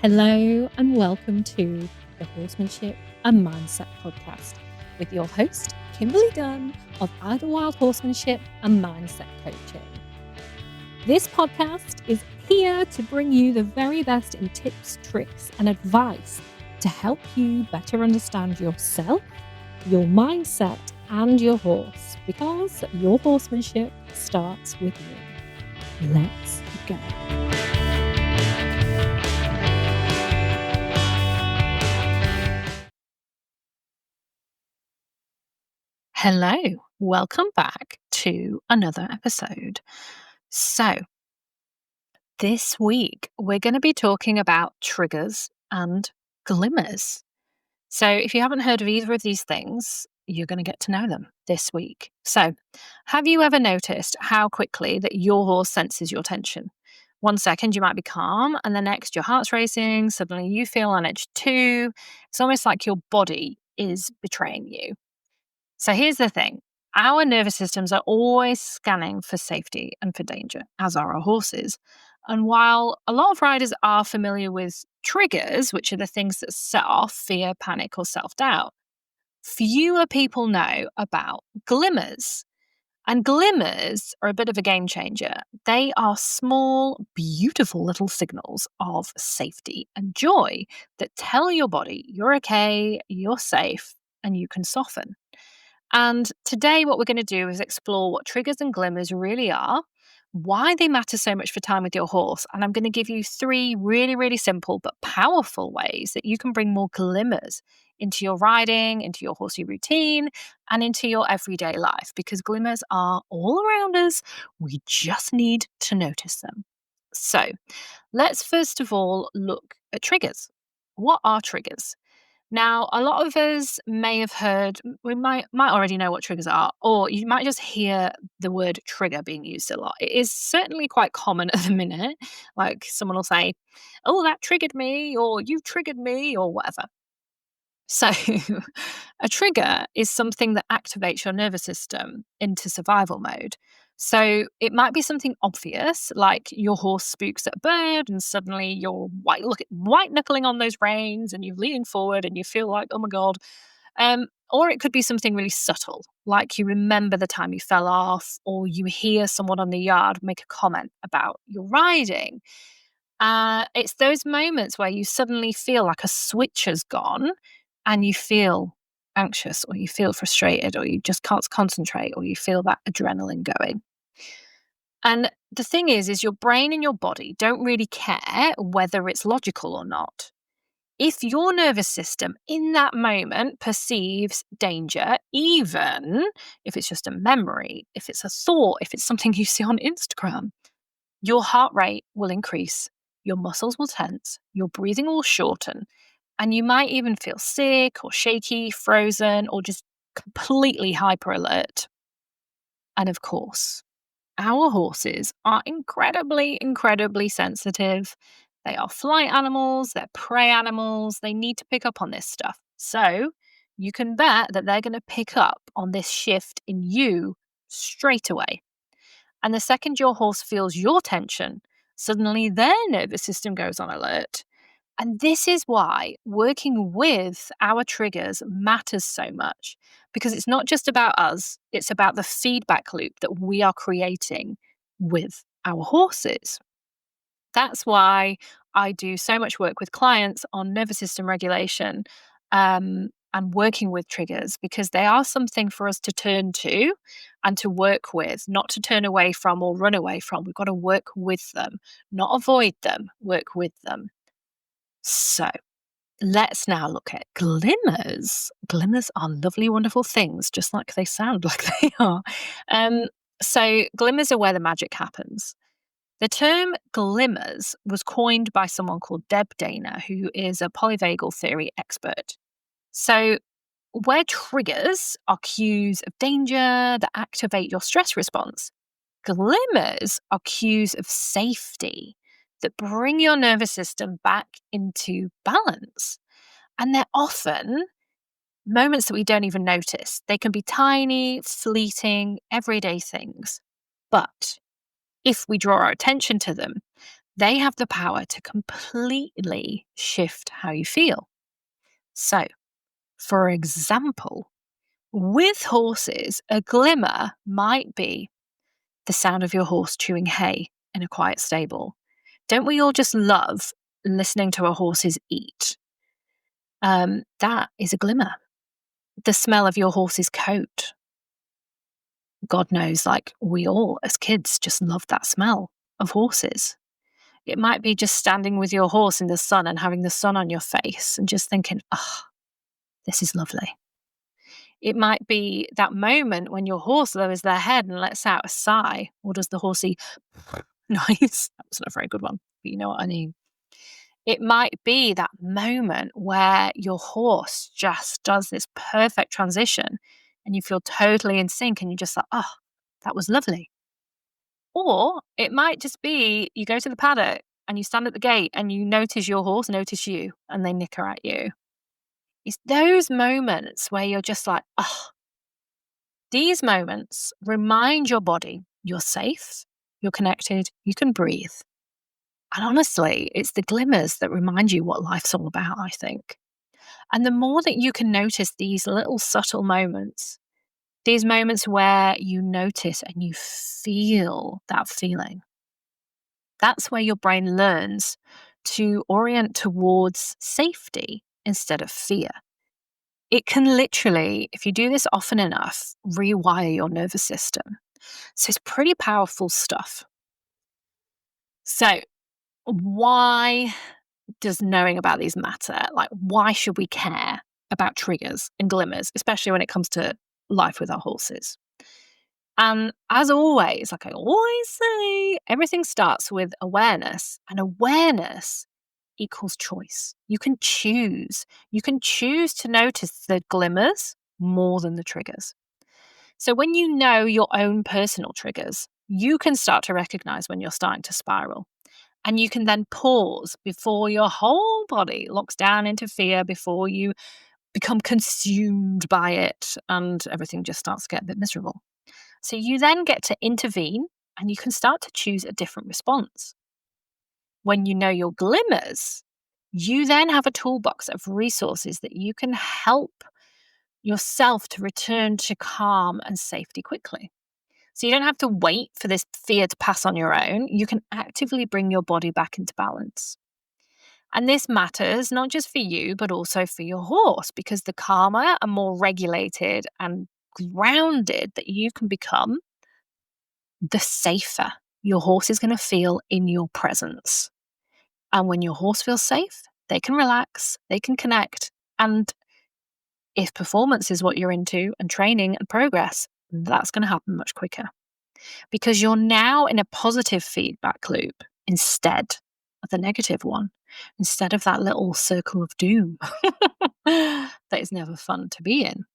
Hello and welcome to the Horsemanship and Mindset podcast with your host, Kimberly Dunn of Idlewild Horsemanship and Mindset Coaching. This podcast is here to bring you the very best in tips, tricks, and advice to help you better understand yourself, your mindset, and your horse, because your horsemanship starts with you. Let's go. Hello, welcome back to another episode. So, this week we're going to be talking about triggers and glimmers. So, if you haven't heard of either of these things, you're going to get to know them this week. So, have you ever noticed how quickly that your horse senses your tension? 1 second you might be calm, and the next your heart's racing, suddenly you feel on edge too. It's almost like your body is betraying you. So here's the thing. Our nervous systems are always scanning for safety and for danger, as are our horses. And while a lot of riders are familiar with triggers, which are the things that set off fear, panic, or self doubt, fewer people know about glimmers. And glimmers are a bit of a game changer. They are small, beautiful little signals of safety and joy that tell your body you're okay, you're safe, and you can soften. And today, what we're going to do is explore what triggers and glimmers really are, why they matter so much for time with your horse. And I'm going to give you 3 really, really simple but powerful ways that you can bring more glimmers into your riding, into your horsey routine, and into your everyday life, because glimmers are all around us. We just need to notice them. So let's first of all look at triggers. What are triggers? Now, a lot of us may have heard, we might already know what triggers are, or you might just hear the word trigger being used a lot. It is certainly quite common at the minute. Like someone will say, oh, that triggered me, or you triggered me, or whatever. So, a trigger is something that activates your nervous system into survival mode. So, it might be something obvious, like your horse spooks at a bird, and suddenly you're white knuckling on those reins, and you're leaning forward, and you feel like, oh my god. Or it could be something really subtle, like you remember the time you fell off, or you hear someone on the yard make a comment about your riding. It's those moments where you suddenly feel like a switch has gone and you feel anxious, or you feel frustrated, or you just can't concentrate, or you feel that adrenaline going. And the thing is your brain and your body don't really care whether it's logical or not. If your nervous system in that moment perceives danger, even if it's just a memory, if it's a thought, if it's something you see on Instagram, your heart rate will increase, your muscles will tense, your breathing will shorten, and you might even feel sick or shaky, frozen, or just completely hyper alert. And of course, our horses are incredibly, incredibly sensitive. They are flight animals, they're prey animals, they need to pick up on this stuff. So you can bet that they're going to pick up on this shift in you straight away. And the second your horse feels your tension, suddenly their nervous system goes on alert. And this is why working with our triggers matters so much, because it's not just about us, it's about the feedback loop that we are creating with our horses. That's why I do so much work with clients on nervous system regulation, and working with triggers, because they are something for us to turn to and to work with, not to turn away from or run away from. We've got to work with them, not avoid them, work with them. So let's now look at glimmers. Glimmers are lovely, wonderful things, just like they sound like they are. So glimmers are where the magic happens. The term glimmers was coined by someone called Deb Dana, who is a polyvagal theory expert. So where triggers are cues of danger that activate your stress response, glimmers are cues of safety that bring your nervous system back into balance. And they're often moments that we don't even notice. They can be tiny, fleeting, everyday things. But if we draw our attention to them, They have the power to completely shift how you feel. So, for example, with horses, a glimmer might be the sound of your horse chewing hay in a quiet stable. Don't we all just love listening to our horses eat? That is a glimmer. The smell of your horse's coat. God knows, like we all as kids just love that smell of horses. It might be just standing with your horse in the sun and having the sun on your face and just thinking, oh, this is lovely. It might be that moment when your horse lowers their head and lets out a sigh, or does the horsey noise? That was not a very good one, but you know what I mean. It might be that moment where your horse just does this perfect transition and you feel totally in sync and you're just like, oh, that was lovely. Or it might just be you go to the paddock and you stand at the gate and you notice your horse notice you and they nicker at you. It's those moments where you're just like, oh, these moments remind your body you're safe, you're connected, you can breathe. And honestly, it's the glimmers that remind you what life's all about, I think. And the more that you can notice these little subtle moments, these moments where you notice and you feel that feeling, that's where your brain learns to orient towards safety instead of fear. It can literally, if you do this often enough, rewire your nervous system. So it's pretty powerful stuff. So, why does knowing about these matter? Like, why should we care about triggers and glimmers, especially when it comes to life with our horses? And as always, like I always say, everything starts with awareness, and awareness equals choice. You can choose. You can choose to notice the glimmers more than the triggers. So when you know your own personal triggers, you can start to recognize when you're starting to spiral. And you can then pause before your whole body locks down into fear, before you become consumed by it and everything just starts to get a bit miserable. So you then get to intervene and you can start to choose a different response. When you know your glimmers, you then have a toolbox of resources that you can help yourself to return to calm and safety quickly. So you don't have to wait for this fear to pass on your own. You can actively bring your body back into balance. And this matters not just for you, but also for your horse, because the calmer and more regulated and grounded that you can become, the safer your horse is going to feel in your presence. And when your horse feels safe, they can relax, they can connect. And if performance is what you're into and training and progress, that's going to happen much quicker because you're now in a positive feedback loop instead of the negative one, instead of that little circle of doom that is never fun to be in.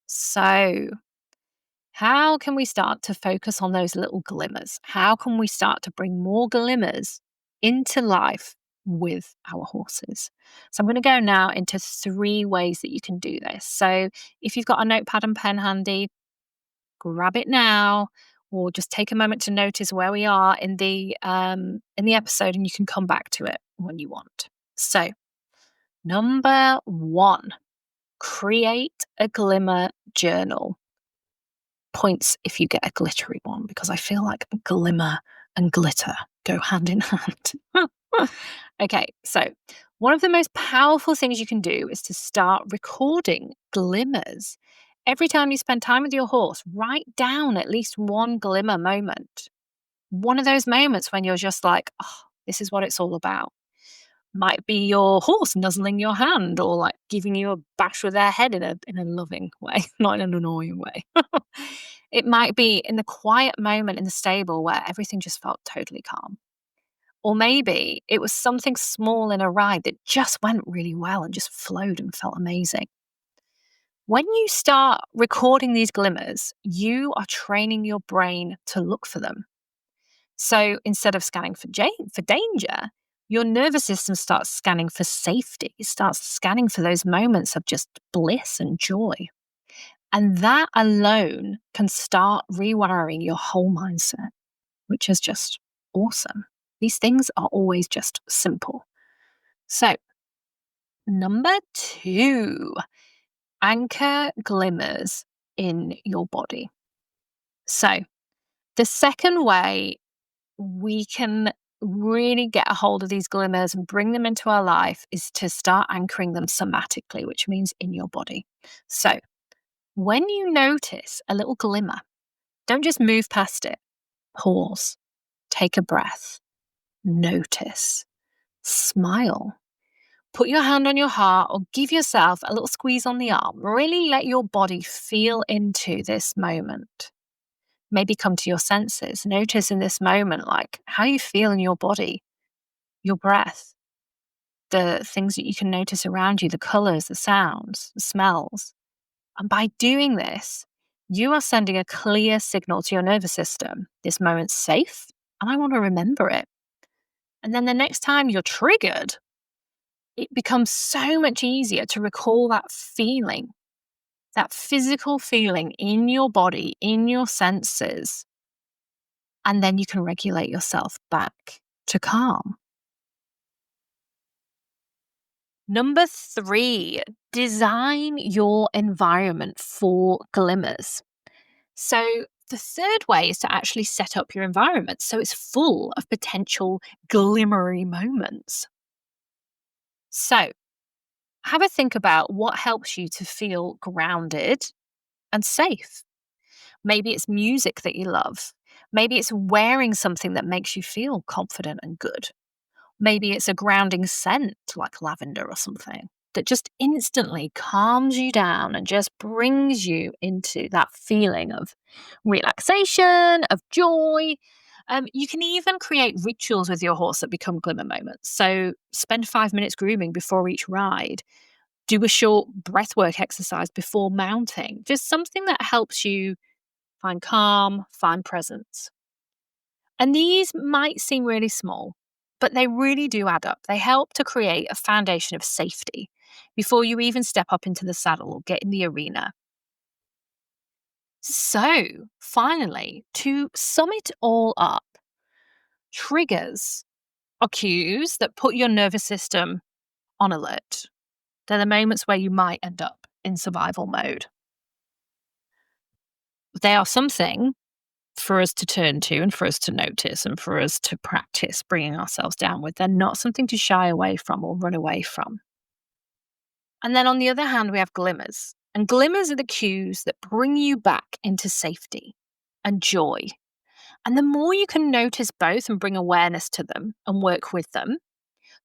So, how can we start to focus on those little glimmers? How can we start to bring more glimmers into life with our horses? So, I'm going to go now into 3 ways that you can do this. So, if you've got a notepad and pen handy, grab it now, or just take a moment to notice where we are in the episode, and you can come back to it when you want. So, number 1, create a glimmer journal. Points if you get a glittery one, because I feel like glimmer and glitter go hand in hand. Okay, so one of the most powerful things you can do is to start recording glimmers. Every time you spend time with your horse, write down at least one glimmer moment. One of those moments when you're just like, oh, this is what it's all about. Might be your horse nuzzling your hand or like giving you a bash with their head in a loving way, not in an annoying way. It might be in the quiet moment in the stable where everything just felt totally calm. Or maybe it was something small in a ride that just went really well and just flowed and felt amazing. When you start recording these glimmers, you are training your brain to look for them. So instead of scanning for danger, your nervous system starts scanning for safety. It starts scanning for those moments of just bliss and joy. And that alone can start rewiring your whole mindset, which is just awesome. These things are always just simple. So, number 2, anchor glimmers in your body. So, the second way we can really get a hold of these glimmers and bring them into our life is to start anchoring them somatically, which means in your body. So, when you notice a little glimmer, don't just move past it. Pause, take a breath, notice, smile. Put your hand on your heart or give yourself a little squeeze on the arm. Really let your body feel into this moment. Maybe come to your senses. Notice in this moment, like how you feel in your body, your breath, the things that you can notice around you, the colors, the sounds, the smells. And by doing this, you are sending a clear signal to your nervous system. This moment's safe, and I want to remember it. And then the next time you're triggered, it becomes so much easier to recall that feeling, that physical feeling in your body, in your senses. And then you can regulate yourself back to calm. Number 3, design your environment for glimmers. So the third way is to actually set up your environment so it's full of potential glimmery moments. So have a think about what helps you to feel grounded and safe. Maybe it's music that you love. Maybe it's wearing something that makes you feel confident and good. Maybe it's a grounding scent like lavender or something that just instantly calms you down and just brings you into that feeling of relaxation, of joy. You can even create rituals with your horse that become glimmer moments. So spend 5 minutes grooming before each ride. Do a short breathwork exercise before mounting. Just something that helps you find calm, find presence. And these might seem really small, but they really do add up. They help to create a foundation of safety before you even step up into the saddle or get in the arena. So, finally, to sum it all up, triggers are cues that put your nervous system on alert. They're the moments where you might end up in survival mode. They are something for us to turn to and for us to notice and for us to practice bringing ourselves down with. They're not something to shy away from or run away from. And then on the other hand, we have glimmers. And glimmers are the cues that bring you back into safety and joy. And the more you can notice both and bring awareness to them and work with them,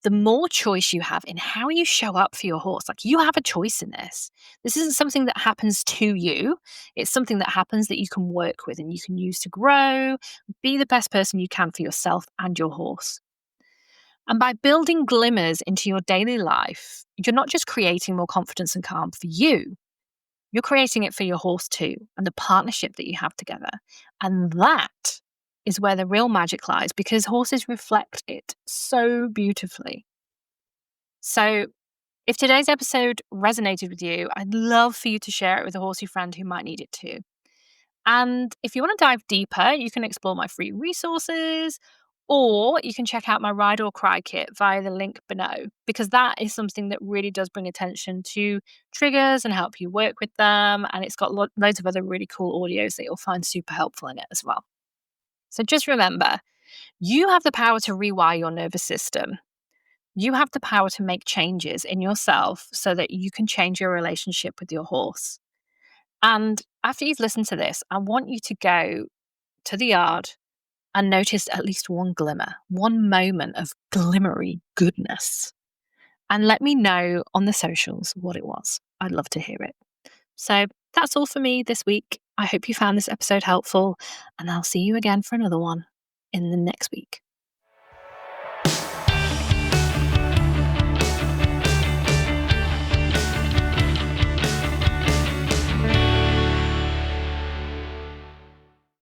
the more choice you have in how you show up for your horse. Like, you have a choice in this. This isn't something that happens to you. It's something that happens that you can work with and you can use to grow, be the best person you can for yourself and your horse. And by building glimmers into your daily life, you're not just creating more confidence and calm for you, you're creating it for your horse too, and the partnership that you have together. And that is where the real magic lies, because horses reflect it so beautifully. So if today's episode resonated with you, I'd love for you to share it with a horsey friend who might need it too. And if you want to dive deeper, you can explore my free resources, or you can check out my Ride or Cry kit via the link below, because that is something that really does bring attention to triggers and help you work with them. And it's got loads of other really cool audios that you'll find super helpful in it as well. So just remember, you have the power to rewire your nervous system. You have the power to make changes in yourself so that you can change your relationship with your horse. And after you've listened to this, I want you to go to the yard and notice at least one glimmer, one moment of glimmery goodness. And let me know on the socials what it was. I'd love to hear it. So that's all for me this week. I hope you found this episode helpful, and I'll see you again for another one in the next week.